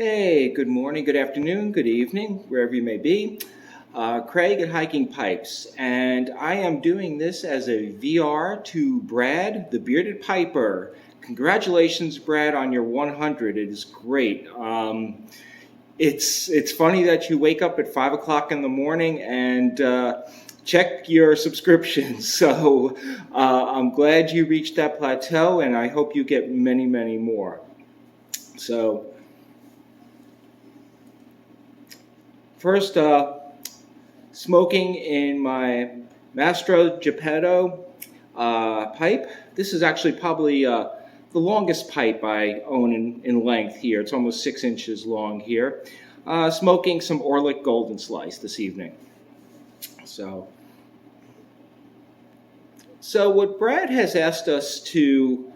Hey, good morning, good afternoon, good evening, wherever you may be. Craig at Hiking Pipes, and I am doing this as a VR to Brad, the Bearded Piper. Congratulations, Brad, on your 100. It is great. It's funny that you wake up at 5 o'clock in the morning and check your subscriptions. So I'm glad you reached that plateau, and I hope you get many, many more. So first, smoking in my Mastro Geppetto pipe. This is actually probably the longest pipe I own in length here. It's almost 6 inches long here. Smoking some Orlick Golden Slice this evening. So what Brad has asked us to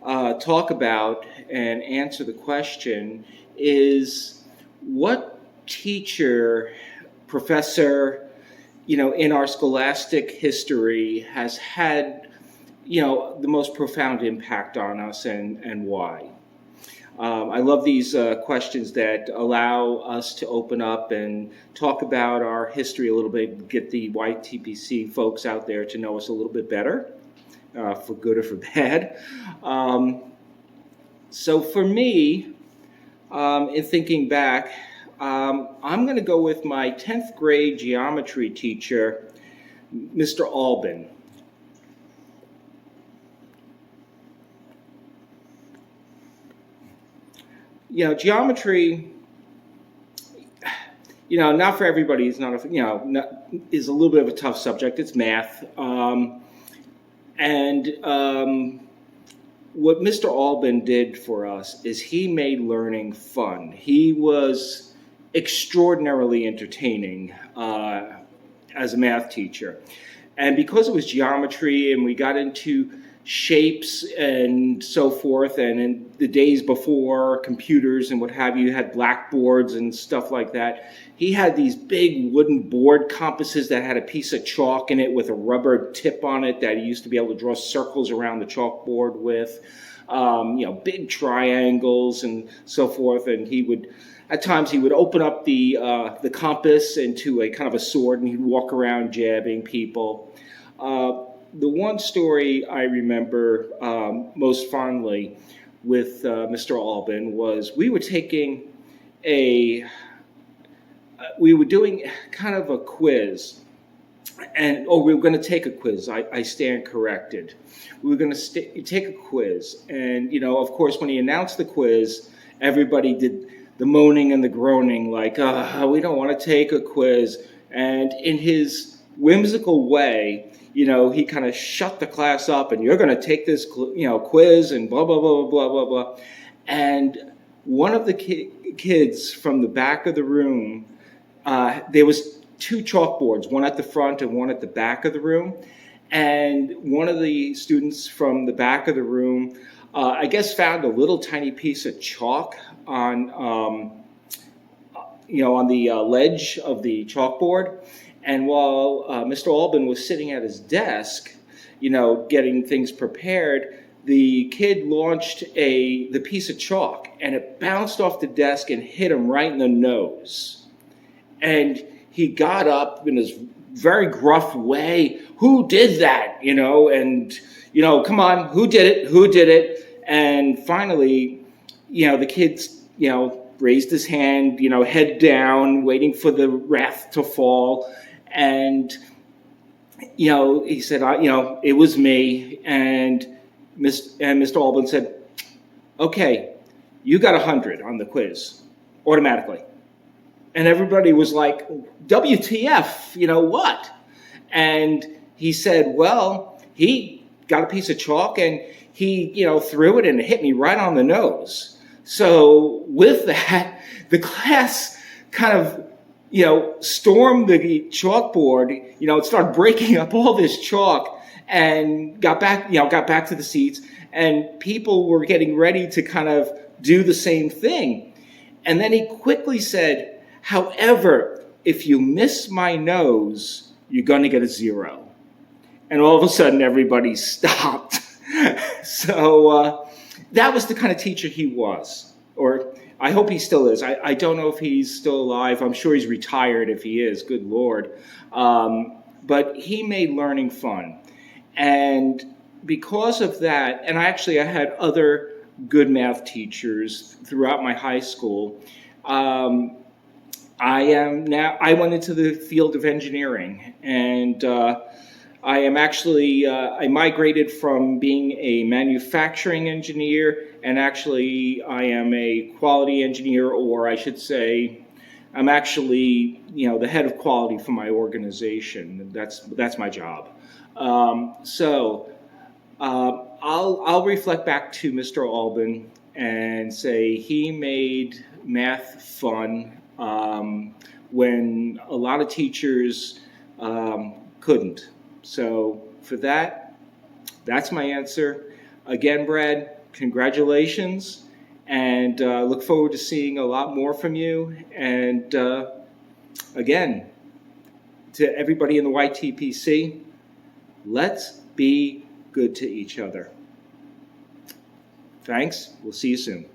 talk about and answer the question is, what teacher, professor, in our scholastic history has had, the most profound impact on us, and why? I love these questions that allow us to open up and talk about our history a little bit, get the YTPC folks out there to know us a little bit better, for good or for bad. So for me, in thinking back, I'm going to go with my 10th grade geometry teacher, Mr. Albin. Geometry, not for everybody. It's not is a little bit of a tough subject. It's math. What Mr. Albin did for us is he made learning fun. He was extraordinarily entertaining as a math teacher. And because it was geometry and we got into shapes and so forth, and in the days before computers and what have you, had blackboards and stuff like that, he had these big wooden board compasses that had a piece of chalk in it with a rubber tip on it that he used to be able to draw circles around the chalkboard with, big triangles and so forth. And at times he would open up the compass into a kind of a sword, and he'd walk around jabbing people. The one story I remember most fondly with Mr. Albin was we were doing kind of a quiz, we were going to take a quiz. I stand corrected. We were going to take a quiz, and of course, when he announced the quiz, everybody did the moaning and the groaning, like, we don't want to take a quiz. And in his whimsical way, he kind of shut the class up, and you're going to take this, quiz, and blah, blah, blah, blah, blah, blah. And one of the kids from the back of the room, there was 2 chalkboards, one at the front and one at the back of the room. And one of the students from the back of the room, I guess, found a little tiny piece of chalk on the ledge of the chalkboard. And while Mr. Albin was sitting at his desk, getting things prepared, the kid launched the piece of chalk, and it bounced off the desk and hit him right in the nose. And he got up in his very gruff way. "Who did that?" And come on, who did it? Who did it? And finally, the kid's, raised his hand, head down, waiting for the wrath to fall. And, he said, it was me. And Mr. Albin said, "Okay, you got 100 on the quiz, automatically." And everybody was like, WTF, what? And he said, well, he got a piece of chalk and he, threw it and it hit me right on the nose. So with that, the class kind of, stormed the chalkboard, it started breaking up all this chalk and got back to the seats, and people were getting ready to kind of do the same thing. And then he quickly said, "However, if you miss my nose, you're going to get a 0. And all of a sudden, everybody stopped. So that was the kind of teacher he was. Or I hope he still is. I don't know if he's still alive. I'm sure he's retired if he is. Good Lord. But he made learning fun. And because of that, and I had other good math teachers throughout my high school. I went into the field of engineering, and I migrated from being a manufacturing engineer, and actually I am a quality engineer, or I should say, I'm actually, the head of quality for my organization. That's my job. I'll reflect back to Mr. Albin and say he made math fun when a lot of teachers couldn't. So for that, that's my answer. Again, Brad, congratulations, and look forward to seeing a lot more from you. And again, to everybody in the YTPC, let's be good to each other. Thanks. We'll see you soon.